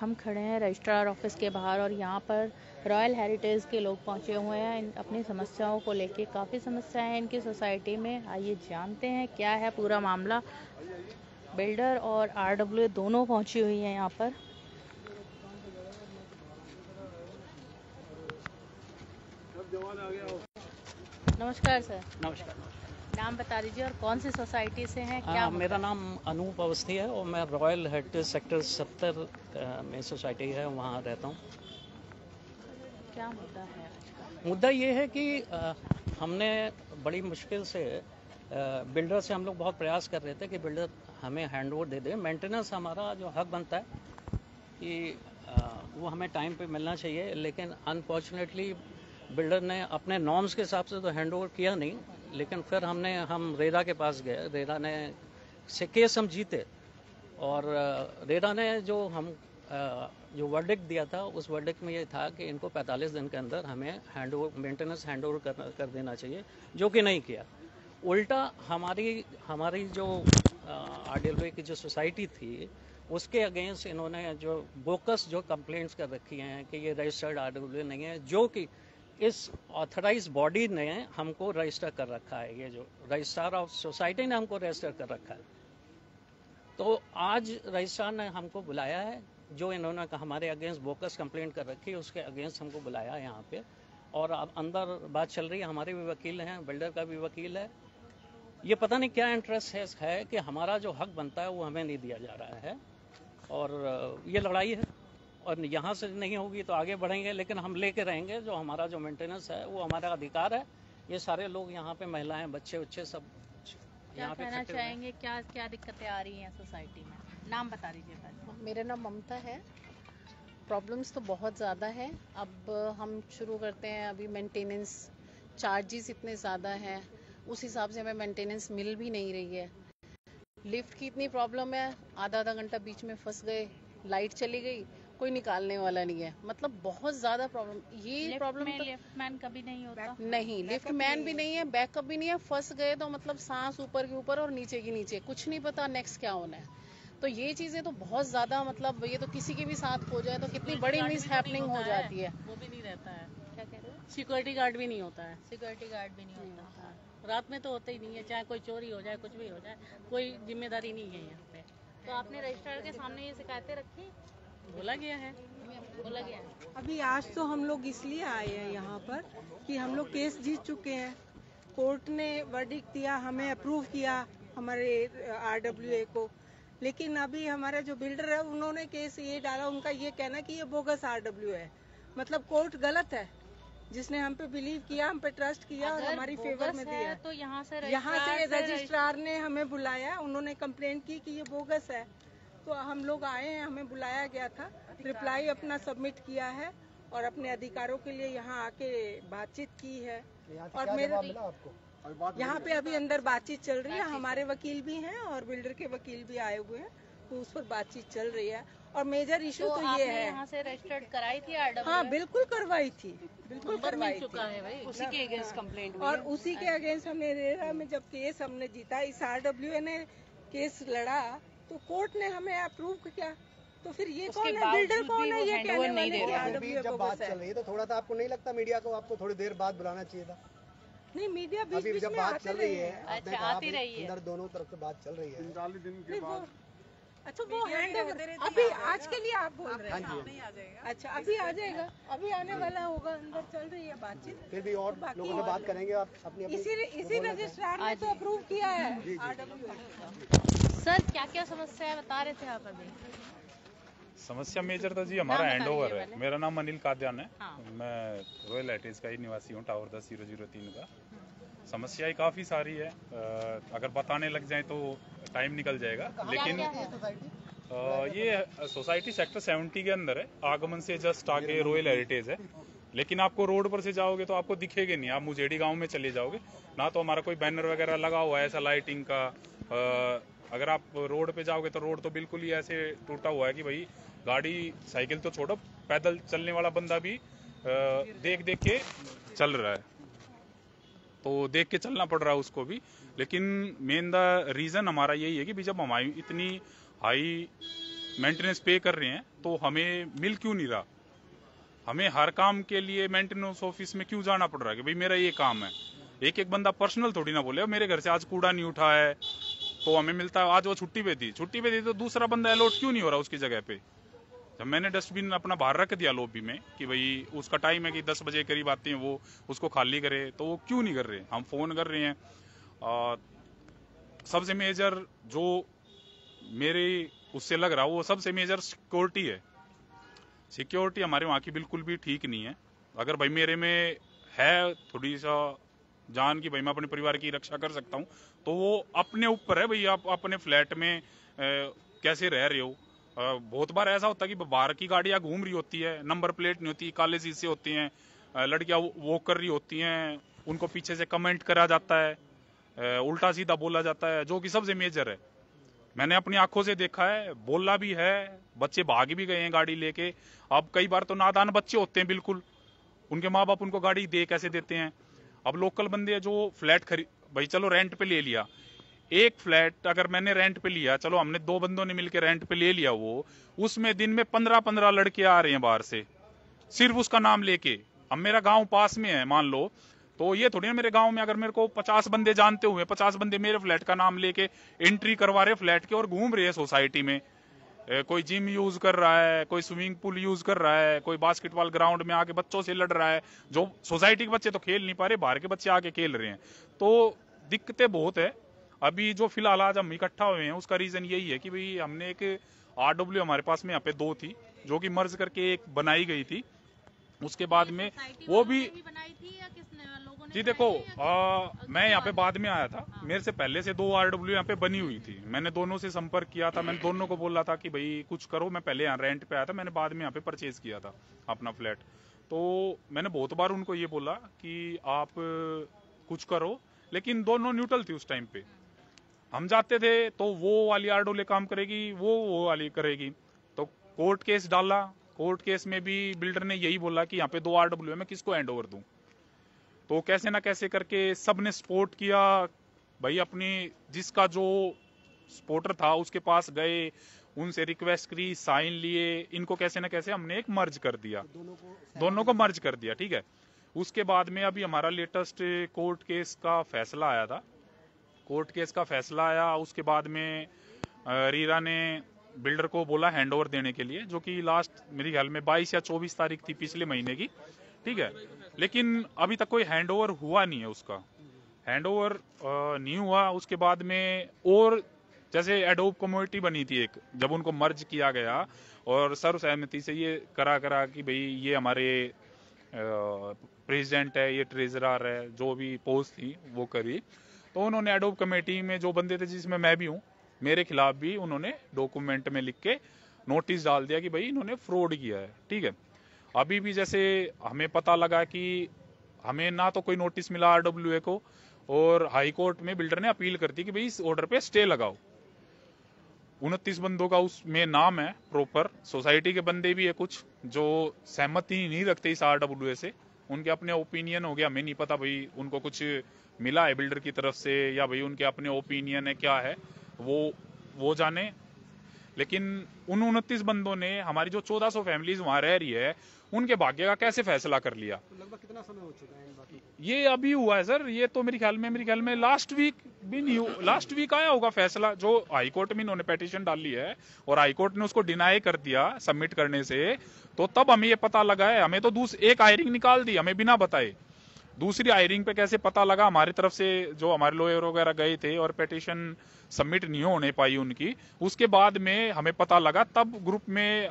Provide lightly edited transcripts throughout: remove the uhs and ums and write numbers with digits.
हम खड़े हैं रजिस्ट्रार ऑफिस के बाहर और यहाँ पर रॉयल हेरिटेज के लोग पहुँचे हुए हैं अपनी समस्याओं को लेके। काफ़ी समस्याएं हैं इनकी सोसाइटी में। आइए जानते हैं क्या है पूरा मामला। बिल्डर और आरडब्ल्यू दोनों पहुँची हुई हैं यहाँ पर। नमस्कार सर। नमस्कार। नाम बता दीजिए और कौन सी सोसाइटी से हैं, क्या मेरा नाम अनूप अवस्थी है और मैं रॉयल हेरिटेज सेक्टर 70 में सोसाइटी है वहाँ रहता हूँ। क्या मुद्दा है? मुद्दा ये है कि हमने बड़ी मुश्किल से बिल्डर से हम लोग बहुत प्रयास कर रहे थे कि बिल्डर हमें हैंडओवर दे दे। मेंटेनेंस हमारा जो हक बनता है कि वो हमें टाइम पे मिलना चाहिए, लेकिन अनफॉर्चुनेटली बिल्डर ने अपने नॉर्म्स के हिसाब से तो हैंडओवर किया नहीं। लेकिन फिर हम रेरा के पास गए, रेरा ने से केस हम जीते और रेरा ने जो वर्डिक्ट दिया था उस वर्डिक्ट में ये था कि इनको 45 दिन के अंदर हमें मेंटेनेंस हैंडओवर कर देना चाहिए, जो कि नहीं किया। उल्टा हमारी जो आरडब्ल्यू की जो सोसाइटी थी उसके अगेंस्ट इन्होंने जो बोकस जो कंप्लेंट्स कर रखी हैं कि ये रजिस्टर्ड आरडब्ल्यू नहीं है, जो कि इस ऑथराइज बॉडी ने हमको रजिस्टर कर रखा है। ये जो रजिस्ट्रार ऑफ सोसाइटी ने हमको रजिस्टर कर रखा है। तो आज रजिस्ट्रार ने हमको बुलाया है, जो इन्होंने हमारे अगेंस्ट बोकस कंप्लेंट कर रखी है उसके अगेंस्ट हमको बुलाया है यहाँ पे। और अब अंदर बात चल रही है, हमारे भी वकील हैं, बिल्डर का भी वकील है। ये पता नहीं क्या इंटरेस्ट है कि हमारा जो हक बनता है वो हमें नहीं दिया जा रहा है और ये लड़ाई है और यहाँ से नहीं होगी तो आगे बढ़ेंगे, लेकिन हम लेके रहेंगे। जो हमारा जो मेंटेनेंस है वो हमारा अधिकार है। ये सारे लोग यहाँ पे, महिलाएं, बच्चे उच्चे सब क्या कहना चाहेंगे? क्या दिक्कतें आ रही हैं सोसाइटी में? नाम बता दीजिए पहले। मेरा नाम ममता है। प्रॉब्लम्स तो बहुत ज़्यादा है। अब हम शुरू करते हैं। अभी मेंटेनेंस चार्जेस इतने ज़्यादा हैं, उस हिसाब से हमें मेंटेनेंस मिल भी नहीं रही है। लिफ्ट की इतनी प्रॉब्लम है, आधा घंटा बीच में फंस गए, लाइट चली गई, कोई निकालने वाला नहीं है। मतलब बहुत ज़्यादा प्रॉब्लम। ये प्रॉब्लम तो लिफ्टमैन कभी नहीं होता? नहीं, लिफ्टमैन भी नहीं है, बैकअप भी नहीं है। फंस गए तो मतलब सांस ऊपर के ऊपर और नीचे के नीचे, कुछ नहीं पता नेक्स्ट क्या होना है। तो ये चीजें तो बहुत ज्यादा, मतलब ये तो किसी के भी साथ हो जाए तो कितनी बड़ी मिस हैपनिंग हो जाती है। वो भी नहीं रहता है। क्या कह रहे हो? सिक्योरिटी गार्ड भी नहीं होता है। सिक्योरिटी गार्ड भी नहीं होता। रात में तो होता ही नहीं है, चाहे कोई चोरी हो जाए, कुछ भी हो जाए, कोई जिम्मेदारी नहीं है यहाँ पे। तो आपने रजिस्ट्रार के सामने ये शिकायतें रखी? बोला गया है। अभी आज तो हम लोग इसलिए आए हैं यहाँ पर कि हम लोग केस जीत चुके हैं। कोर्ट ने वर्डिक्ट दिया, हमें अप्रूव किया हमारे आरडब्ल्यूए को। लेकिन अभी हमारा जो बिल्डर है उन्होंने केस ये डाला, उनका ये कहना कि ये बोगस आरडब्ल्यू है। मतलब कोर्ट गलत है, जिसने हम पे बिलीव किया, हम पे ट्रस्ट किया और हमारी फेवर में दिया। तो यहाँ से रजिस्ट्रार ने हमें बुलाया, उन्होंने कंप्लेंट की कि ये बोगस है। तो हम लोग आए हैं, हमें बुलाया गया था, रिप्लाई अपना सबमिट किया है और अपने अधिकारों के लिए यहाँ आके बातचीत की है। और मेरे यहाँ पे अभी अंदर बातचीत चल रही है, हमारे वकील भी हैं और बिल्डर के वकील भी आए हुए हैं, तो उस पर बातचीत चल रही है। और मेजर इशू तो ये है, यहाँ से रजिस्टर्ड कराई थी आरडब्ल्यू? हाँ बिल्कुल करवाई थी, बिल्कुल करवाई थी। उसी के अगेंस्ट कंप्लेंट और उसी के अगेंस्ट हमने रेरा में जब केस हमने जीता, इस आरडब्ल्यू ने केस लड़ा तो कोर्ट ने हमें अप्रूव किया। तो फिर ये कौन है, बिल्डर कौन है ये कहने वाले? जब बात चल रही है तो थोड़ा सा आपको नहीं लगता मीडिया को आपको थोड़ी देर बाद बुलाना चाहिए था? नहीं, मीडिया बीच अभी जब बात चल रही है, अच्छा, आती रही है, अंदर दोनों तरफ से बात चल रही है। 45 दिन के बाद। अच्छा, वो हैंड ओवर अभी आज के लिए आप बोल रहे हैं? अच्छा, अभी आ जाएगा, अभी आने वाला होगा। अंदर चल रही है बातचीत, फिर भी और लोगों से बात करेंगे। आप अपनी इसी रजिस्ट्रार ने तो अप्रूव किया है आरडब्ल्यू। सर क्या क्या समस्या है बता रहे थे आप अभी? समस्या मेजर था जी हमारा हैंडओवर है। मेरा नाम अनिल काद्यान है। हाँ। मैं रॉयल हेरिटेज का ही निवासी हूँ, टावर 10-003 का। समस्याएं काफी सारी है, अगर बताने लग जाए तो टाइम निकल जाएगा। लेकिन ये सोसाइटी सेक्टर 70 के अंदर है, आगमन से जस्ट आगे रॉयल हेरिटेज है। लेकिन आपको रोड पर से जाओगे तो आपको दिखेगा नहीं, आप मुजेड़ी गांव में चले जाओगे ना, तो हमारा कोई बैनर वगैरह लगा हुआ है ऐसा लाइटिंग का। अगर आप रोड पे जाओगे तो रोड तो बिल्कुल ही ऐसे टूटा हुआ है कि भाई गाड़ी साइकिल तो छोड़ो, पैदल चलने वाला बंदा भी देख देख के चल रहा है, तो देख के चलना पड़ रहा है उसको भी। लेकिन मेन द रीजन हमारा यही है कि जब हमारी इतनी हाई मेंटेनेंस पे कर रहे हैं तो हमें मिल क्यों नहीं रहा? हमें हर काम के लिए मेंटेनेंस ऑफिस में क्यों जाना पड़ रहा है कि भाई मेरा ये काम है? एक एक बंदा पर्सनल थोड़ी ना बोले मेरे घर से आज कूड़ा नहीं उठा है तो हमें मिलता है। आज वो छुट्टी पे थी तो दूसरा बंदा अलॉट क्यों नहीं हो रहा उसकी जगह पे? जब मैंने डस्टबिन अपना बाहर रख दिया लॉबी में कि भाई उसका टाइम है कि 10 बजे करीब आते हैं वो उसको खाली करे, तो वो क्यों नहीं कर रहे? हम फोन कर रहे हैं। सबसे मेजर जो मेरे उससे लग रहा वो सबसे मेजर सिक्योरिटी है। सिक्योरिटी हमारे वहाँ की बिल्कुल भी ठीक नहीं है। अगर भाई मेरे में है थोड़ी सा जान की भाई मैं अपने परिवार की रक्षा कर सकता हूँ तो वो अपने ऊपर है भाई, आप अपने फ्लैट में कैसे रह रहे हो। बहुत बार ऐसा होता है कि बाहर की गाड़ियां घूम रही होती है, नंबर प्लेट नहीं होती, काले शीशे होते हैं, लड़कियां वॉक कर रही होती हैं, उनको पीछे से कमेंट करा जाता है, उल्टा सीधा बोला जाता है, जो कि सबसे मेजर है। मैंने अपनी आंखों से देखा है, बोला भी है, बच्चे भाग भी गए हैं गाड़ी लेके। अब कई बार तो नादान बच्चे होते हैं बिल्कुल, उनके माँ बाप उनको गाड़ी दे कैसे देते हैं। अब लोकल बंदे जो फ्लैट खरीद भाई चलो रेंट पे ले लिया, एक फ्लैट अगर मैंने रेंट पे लिया, चलो हमने 2 बंदों ने मिलकर रेंट पे ले लिया, वो उसमें दिन में 15-15 लड़के आ रहे हैं बाहर से सिर्फ उसका नाम लेके। अब मेरा गांव पास में है मान लो, तो ये थोड़ी ना मेरे गांव में अगर मेरे को 50 बंदे जानते हुए 50 बंदे मेरे फ्लैट का नाम लेके एंट्री करवा रहे फ्लैट के और घूम रहे हैं सोसाइटी में। कोई जिम यूज कर रहा है, कोई स्विमिंग पूल यूज कर रहा है, कोई बास्केटबॉल ग्राउंड में आके बच्चों से लड़ रहा है। जो सोसाइटी के बच्चे तो खेल नहीं पा रहे, बाहर के बच्चे आके खेल रहे हैं, तो दिक्कतें बहुत है। अभी जो फिलहाल आज हम इकट्ठा हुए हैं उसका रीजन यही है कि भाई हमने एक RW हमारे पास में यहाँ पे 2 थी जो कि मर्ज करके एक बनाई गई थी। उसके बाद में वो भी बनाई थी या किसने, लोगों ने? जी देखो, मैं यहाँ पे बाद में आया था, मेरे से पहले से 2 RW यहाँ पे बनी हुई थी। मैंने दोनों से संपर्क किया था, मैंने दोनों को बोला था कि भाई कुछ करो। मैं पहले यहाँ रेंट पे आया था, मैंने बाद में यहाँ पे परचेज किया था अपना फ्लैट। तो मैंने बहुत बार उनको ये बोला कि आप कुछ करो, लेकिन दोनों न्यूट्रल थी उस टाइम पे। हम जाते थे तो वो वाली RW काम करेगी, वो वाली करेगी। तो कोर्ट केस डाला, कोर्ट केस में भी बिल्डर ने यही बोला कि यहाँ पे 2 RW है, मैं किसको हैंड ओवर दूं। तो कैसे ना कैसे करके सबने सपोर्ट किया भाई, अपनी जिसका जो सपोर्टर था उसके पास गए, उनसे रिक्वेस्ट करी, साइन लिए, इनको कैसे ना कैसे हमने एक मर्ज कर दिया, दोनों को मर्ज कर दिया। ठीक है, उसके बाद में अभी हमारा लेटेस्ट कोर्ट केस का फैसला आया था। कोर्ट केस का फैसला आया, उसके बाद में रीरा ने बिल्डर को बोला हैंड ओवर देने के लिए, जो कि लास्ट मेरे ख्याल में 22 या 24 तारीख थी पिछले महीने की। ठीक है, लेकिन अभी तक कोई हैंड ओवर हुआ नहीं है, उसका हैंड ओवर नहीं हुआ। उसके बाद में और जैसे एडोब कम्युनिटी बनी थी एक, जब उनको मर्ज किया गया और सर्वसहमति से ये करा कि भाई ये हमारे प्रेसिडेंट है, ये ट्रेजरर है, जो भी पोस्ट थी वो करी। तो उन्होंने एडोब कमेटी में जो बंदे थे, जिसमें मैं भी हूँ, मेरे खिलाफ भी उन्होंने डॉक्यूमेंट में लिख के नोटिस डाल दिया कि भाई इन्होंने फ्रॉड किया है। ठीक है, अभी भी जैसे हमें पता लगा कि हमें ना तो कोई नोटिस मिला RWA को, और हाई कोर्ट में बिल्डर ने अपील कर दी कि भाई इस ऑर्डर पे स्टे लगाओ। 29 बंदों का उसमें नाम है प्रॉपर, सोसाइटी के बंदे भी है कुछ जो सहमति नहीं रखते इस RWA से, उनके अपने ओपिनियन हो गया, हमें नहीं पता भाई उनको कुछ मिला है बिल्डर की तरफ से या भाई उनके अपने ओपिनियन है क्या है वो जाने। लेकिन उन 29 बंदों ने हमारी जो 1400 फैमिलीज वहां रह रही है उनके भाग्य का कैसे फैसला कर लिया। तो लगभग कितना समय हो चुका है बाकी? ये अभी हुआ है सर, ये तो मेरे ख्याल में लास्ट वीक भी नहीं, लास्ट वीक आया होगा फैसला, जो हाई कोर्ट में इन्होंने पिटीशन डाली है और हाई कोर्ट ने उसको डिनाई कर दिया सबमिट करने से। तो तब हमें ये पता लगा है, हमें तो एक हायरिंग निकाल दी हमें बिना बताए। दूसरी हायरिंग पे कैसे पता लगा, हमारी तरफ से जो हमारे लॉयर वगैरह गए थे और पिटीशन सबमिट नहीं होने पाई उनकी, उसके बाद में हमें पता लगा, तब ग्रुप में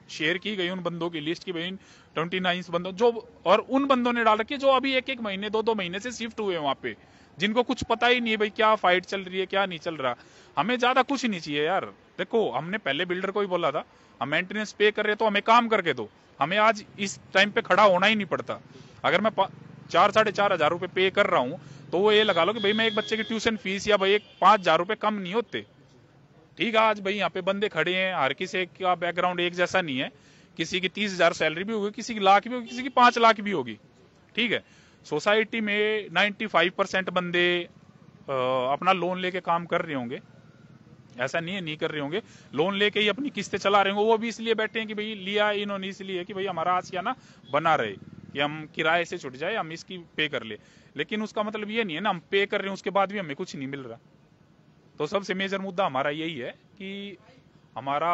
शेयर की गई उन बंदों की लिस्ट की भाई 29 बंदों जो, और उन बंदों ने डाल रखी जो अभी 1-1 महीने 2-2 महीने से शिफ्ट हुए वहां पे, जिनको कुछ पता ही नहीं है भाई क्या फाइट चल रही है क्या नहीं चल रहा। हमें ज्यादा कुछ नहीं चाहिए यार। देखो, हमने पहले बिल्डर को ही बोला था हम मेंटेनेंस पे कर रहे तो हमें काम करके दो, हमें आज इस टाइम पे खड़ा होना ही नहीं पड़ता। अगर मैं 4-4.5 हजार रुपए पे कर रहा हूँ तो वो ये लगा लो कि भाई मैं एक बच्चे की ट्यूशन फीस या भाई 5,000 रुपए कम नहीं होते। ठीक है, आज भाई यहाँ पे बंदे खड़े हैं, हर किसी का बैकग्राउंड एक जैसा नहीं है, किसी की 30,000 सैलरी भी होगी, किसी की लाख भी होगी, किसी की 5 लाख भी होगी। ठीक है, सोसाइटी में 95% बंदे अपना लोन लेके काम कर रहे होंगे, ऐसा नहीं है नहीं कर रहे होंगे, लोन लेके ही अपनी किस्तें चला रहे होंगे। वो भी इसलिए बैठे हैं कि भाई लिया इन्होंने इसलिए कि भाई हमारा आशियाना बना रहे, कि हम किराए से छुट जाए, हम इसकी पे कर ले। लेकिन उसका मतलब ये नहीं है ना हम पे कर रहे हैं उसके बाद भी हमें कुछ नहीं मिल रहा। तो सबसे मेजर मुद्दा हमारा यही है कि हमारा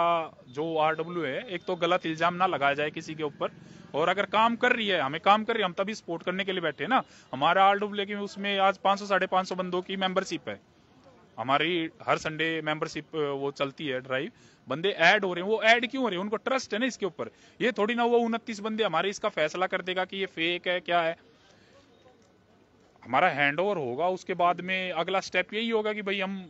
जो RW है, एक तो गलत इल्जाम ना लगाया जाए किसी के ऊपर, और अगर काम कर रही है, हमें काम कर रही है, हम तभी सपोर्ट करने के लिए बैठे हैं ना। हमारा RW की उसमें आज 500 साढ़े 500 बंदों की मेंबरशिप है, हमारी हर संडे मेंबरशिप वो चलती है ड्राइव, बंदे ऐड हो रहे हैं। वो ऐड क्यों हो रहे हैं? उनको ट्रस्ट है ना इसके ऊपर। ये थोड़ी ना वो 29 बंदे हमारे इसका फैसला कर देगा कि ये फेक है क्या है। हमारा हैंडओवर होगा, उसके बाद में अगला स्टेप यही होगा कि भाई हम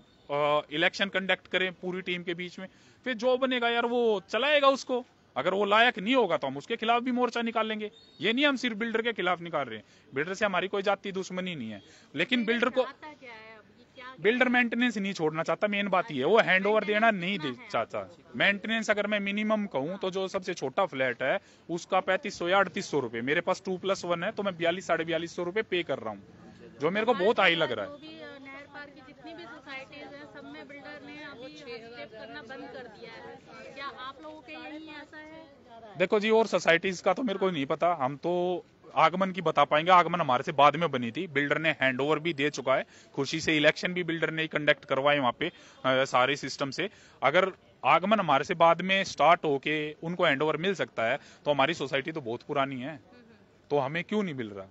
इलेक्शन कंडक्ट करें पूरी टीम के बीच में, फिर जो बनेगा यार वो चलाएगा उसको। अगर वो लायक नहीं होगा तो हम उसके खिलाफ भी मोर्चा निकालेंगे। ये नहीं हम सिर्फ बिल्डर के खिलाफ निकाल रहे हैं, बिल्डर से हमारी कोई जाति दुश्मनी नहीं है, लेकिन बिल्डर को बिल्डर मेंटेनेंस नहीं छोड़ना चाहता। मेन बात ही है वो हैंडओवर देना नहीं दे चाहता। मेंटेनेंस अगर मैं मिनिमम कहूँ तो जो सबसे छोटा फ्लैट है उसका 3500 या 3800 रुपए, मेरे पास 2+1 है तो मैं 42 साढ़े 4200 रुपए पे कर रहा हूँ, जो मेरे को बहुत हाई लग रहा है। नहर पार की जितनी भी सोसाइटीज है सब में बिल्डर ने अभी हस्तक्षेप करना बंद कर दिया है। क्या आप लोगों के यही ऐसा है? देखो जी, और सोसाइटीज का तो मेरे को नहीं पता, हम तो आगमन की बता पाएंगे। आगमन हमारे से बाद में बनी थी, बिल्डर ने हैंडओवर भी दे चुका है खुशी से, इलेक्शन भी बिल्डर ने कंडक्ट करवाए वहां पे सारे सिस्टम से। अगर आगमन हमारे से बाद में स्टार्ट होके उनको हैंडओवर मिल सकता है तो हमारी सोसाइटी तो बहुत पुरानी है, तो हमें क्यों नहीं मिल रहा?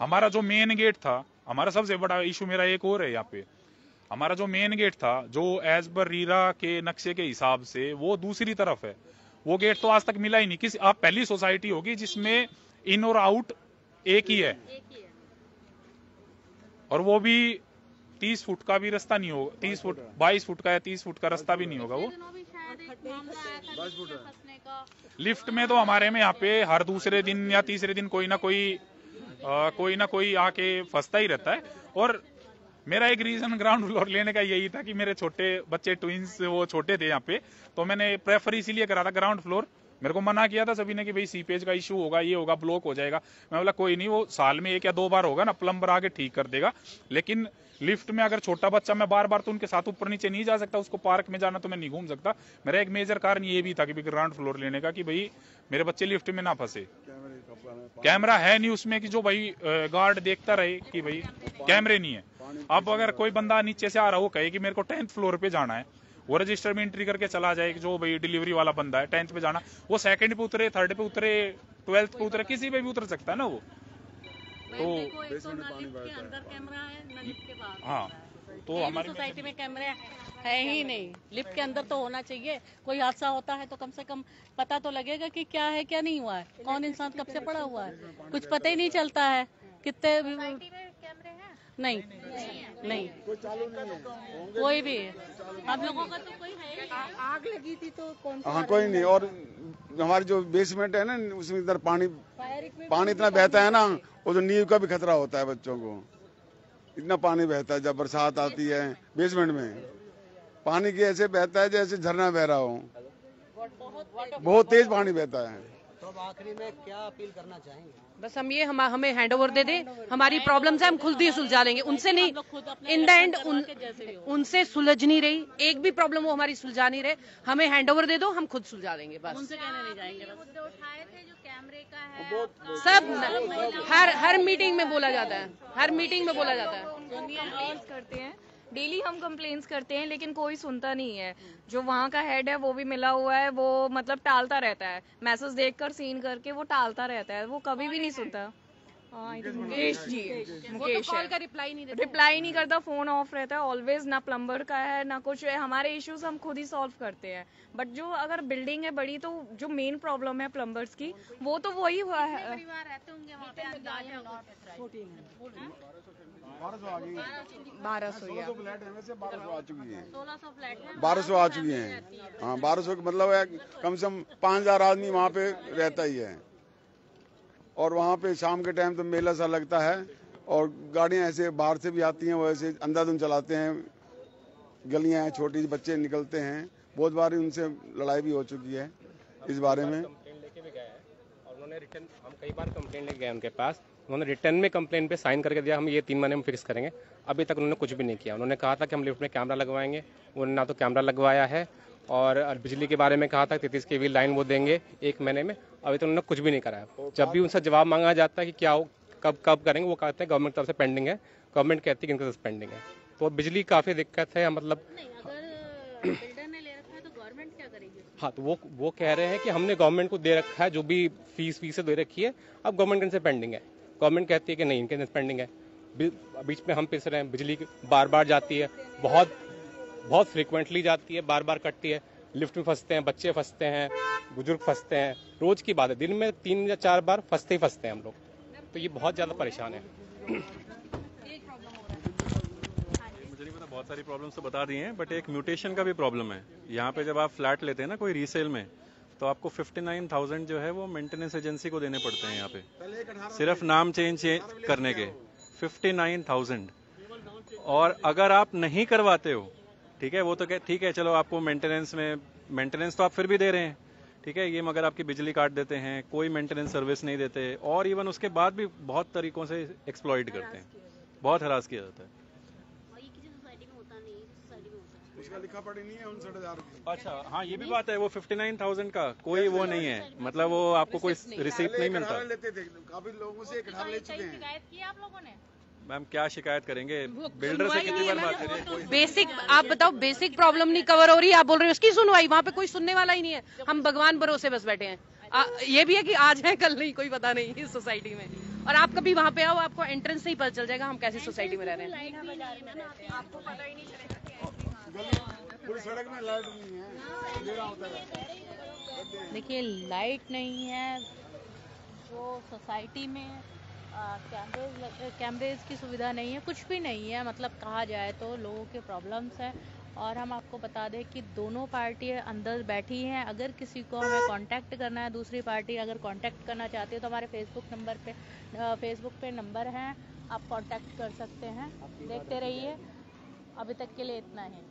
हमारा जो मेन गेट था, हमारा सबसे बड़ा इशू मेरा एक और है यहाँ पे, हमारा जो मेन गेट था जो एज पर रीरा के नक्शे के हिसाब से वो दूसरी तरफ है, वो गेट तो आज तक मिला ही नहीं। किसी आप पहली सोसाइटी होगी जिसमें इन और आउट एक ही है, और वो भी 30 फुट का भी रास्ता नहीं होगा, 30 फुट 22 फुट का या 30 फुट का रास्ता भी नहीं होगा वो। लिफ्ट में तो हमारे में यहाँ पे हर दूसरे दिन या तीसरे दिन कोई ना कोई आके फंसता ही रहता है। और मेरा एक रीजन ग्राउंड फ्लोर लेने का यही था कि मेरे छोटे बच्चे ट्विंस वो छोटे थे यहाँ पे, तो मैंने प्रेफर इसीलिए करा था ग्राउंड फ्लोर। मेरे को मना किया था सभी ने कि भाई सीपेज का इशू होगा, ये होगा, ब्लॉक हो जाएगा। मैं बोला कोई नहीं, वो साल में 1 या 2 बार होगा ना, प्लम्बर आके ठीक कर देगा। लेकिन लिफ्ट में अगर छोटा बच्चा, मैं बार बार तो उनके साथ ऊपर नीचे नहीं जा सकता, उसको पार्क में जाना तो मैं नहीं घूम सकता। मेरा एक मेजर कारण ये भी था कि ग्राउंड फ्लोर लेने का, कि भाई मेरे बच्चे लिफ्ट में ना फंसे। कैमरा है नहीं उसमें कि जो भाई गार्ड देखता रहे, कि भाई कैमरे नहीं है। अब अगर कोई बंदा नीचे से आ रहा हो, कहे कि मेरे को 10th फ्लोर पे जाना है, वो रजिस्टर में एंट्री करके चला जाए, जो भाई डिलीवरी वाला बंदा है 10th पे जाना, वो 2nd पे उतरे, 3rd पे उतरे, 12th पे उतरे, किसी पे भी उतर सकता है ना वो। तो हाँ, तो हमारी सोसाइटी में कैमरे है ही नहीं। लिफ्ट के अंदर तो होना चाहिए, कोई हादसा होता है तो कम से कम पता तो लगेगा कि क्या है क्या नहीं हुआ है, कौन इंसान कब से पड़ा हुआ है, कुछ पता ही नहीं चलता है। कितने कैमरे हैं? नहीं कोई चालू नहीं है, कोई भी। हम लोगों का तो कोई है ही नहीं। आग लगी थी तो कौन? हाँ, कोई नहीं। और हमारी जो बेसमेंट है ना, उसमें इधर पानी इतना बहता है ना, वो जो नींव का भी खतरा होता है बच्चों को। इतना पानी बहता है जब बरसात आती है, बेसमेंट में पानी की ऐसे बहता है जैसे झरना बह रहा हो, बहुत तेज पानी बहता है। तो अब आखिरी में क्या अपील करना चाहेंगे? बस हम ये हमें हैंडओवर दे दें, हमारी प्रॉब्लम्स है हम खुद ही सुलझा लेंगे, उनसे नहीं। इन द एंड उनसे सुलझ नहीं रही, एक भी प्रॉब्लम वो हमारी सुलझा नहीं रहे, हमें हैंडओवर दे दो, हम खुद सुलझा लेंगे। बस उनसे कहने नहीं जाएंगे। मुद्दे उठाए थे जो कैमरे का है, सब हर मीटिंग में बोला जाता है, हर मीटिंग में बोला जाता है। कंप्लेंट्स करते हैं, डेली हम कंप्लेंट्स करते हैं, लेकिन कोई सुनता नहीं है। जो वहाँ का हेड है वो भी मिला हुआ है, वो मतलब टालता रहता है, मैसेज देखकर सीन करके वो टालता रहता है, वो कभी भी नहीं सुनता। मुकेश जी, मुकेश कॉल का रिप्लाई नहीं करता, फोन ऑफ रहता है ऑलवेज। ना प्लम्बर का है ना कुछ है, हमारे इश्यूज हम खुद ही सॉल्व करते हैं। बट जो अगर बिल्डिंग है बड़ी, तो जो मेन प्रॉब्लम है प्लम्बर्स की, वो तो वही हुआ है। परिवार रहते होंगे वहाँ पे अंदाजा 1200 या 1200 आ चुकी है, 1600 फ्लैट है, 1200 आ चुकी हैं। हाँ, 1200 का मतलब है कम से कम 5000 आदमी वहाँ पे रहता ही है। और वहाँ पे शाम के टाइम तो मेला सा लगता है, और गाड़ियाँ ऐसे बाहर से भी आती हैं, वो ऐसे अंधाधुंध चलाते हैं, गलियाँ हैं छोटी, बच्चे निकलते हैं। बहुत बार उनसे लड़ाई भी हो चुकी है इस बारे में। कंप्लेंट लेके भी गए हैं और उन्होंने रिटर्न, हम कई बार कंप्लेंट लेके गए उनके पास, उन्होंने रिटर्न में कंप्लेन पे साइन करके दिया हम ये 3 महीने में फिक्स करेंगे। अभी तक उन्होंने कुछ भी नहीं किया। उन्होंने कहा था कि हम लिफ्ट में कैमरा लगवाएंगे, उन्होंने ना तो कैमरा लगवाया है और बिजली के बारे में कहा था 33 kV लाइन वो देंगे 1 महीने में, अभी तक उन्होंने कुछ भी नहीं कराया। जब भी उनसे जवाब मांगा जाता है कि क्या कब करेंगे, वो कहते हैं गवर्नमेंट तरफ से पेंडिंग है, गवर्नमेंट कहती है कि इनके तरफ से पेंडिंग है। तो बिजली काफ़ी दिक्कत है, मतलब बिल्डर ने ले रखा है तो गवर्नमेंट क्या करेगी? हाँ, तो वो कह रहे हैं कि हमने गवर्नमेंट को दे रखा है, जो भी फीस दे रखी है, अब गवर्नमेंट के इनसे पेंडिंग है। गवर्नमेंट कहती है कि नहीं इनके पेंडिंग है। बीच में हम पिस रहे हैं, बिजली बार बार जाती है, बहुत फ्रिक्वेंटली जाती है, बार बार कटती है, लिफ्ट में फंसते हैं, बच्चे फंसते हैं, बुजुर्ग फंसते हैं, रोज की बात है, दिन में 3 या 4 बार फंसते हैं हम लोग। तो ये बहुत ज़्यादा परेशान है। मुझे नहीं पता, बहुत सारी प्रॉब्लम्स तो बता दी हैं, बट एक म्यूटेशन का भी प्रॉब्लम है। यहाँ पे जब आप फ्लैट लेते हैं ना कोई रीसेल में, तो आपको 59,000 जो है वो मेंटेनेंस एजेंसी को देने पड़ते हैं यहाँ पे, सिर्फ नाम चेंज करने के 59,000। और अगर आप नहीं करवाते हो, ठीक है, वो तो ठीक है, चलो आपको मेंटेनेंस तो आप फिर भी दे रहे हैं, ठीक है, ये मगर आपकी बिजली काट देते हैं, कोई मेंटेनेंस सर्विस नहीं देते, और इवन उसके बाद भी बहुत तरीकों से एक्सप्लॉइट करते हैं, बहुत हरास किया जाता है। उसका लिखा पढ़ी नहीं है 59,000 की। अच्छा, हाँ, ये भी बात है, वो 59,000 का कोई वो नहीं है, मतलब वो आपको कोई रिसीप्ट नहीं मिलता। लेते थे, काफी लोगों से इकट्ठा ले चुके हैं। शिकायत की आप लोगों ने? मैम क्या शिकायत करेंगे, बिल्डर से कितनी बार बात करें। बेसिक आप बताओ, बेसिक प्रॉब्लम नहीं कवर हो रही, आप बोल रहे हो उसकी सुनवाई, वहाँ पे कोई सुनने वाला ही नहीं है। हम भगवान भरोसे बस बैठे हैं। ये भी है कि आज है कल नहीं, कोई पता नहीं इस सोसाइटी में। और आप कभी वहाँ पे आओ, आपको एंट्रेंस से ही पता चल जाएगा हम कैसी सोसाइटी में रह रहे हैं। आपको पता ही नहीं चलेगा। पूरी सड़क में लाइट नहीं है, अंधेरा होता है। देखिए, लाइट नहीं है, जो सोसाइटी में कैमरेज की सुविधा नहीं है, कुछ भी नहीं है, मतलब कहा जाए तो लोगों के प्रॉब्लम्स हैं। और हम आपको बता दें कि दोनों पार्टी अंदर बैठी हैं। अगर किसी को हमें कांटेक्ट करना है, दूसरी पार्टी अगर कांटेक्ट करना चाहती है तो हमारे फेसबुक पे नंबर हैं, आप कांटेक्ट कर सकते हैं। देखते रहिए, अभी तक के लिए इतना ही।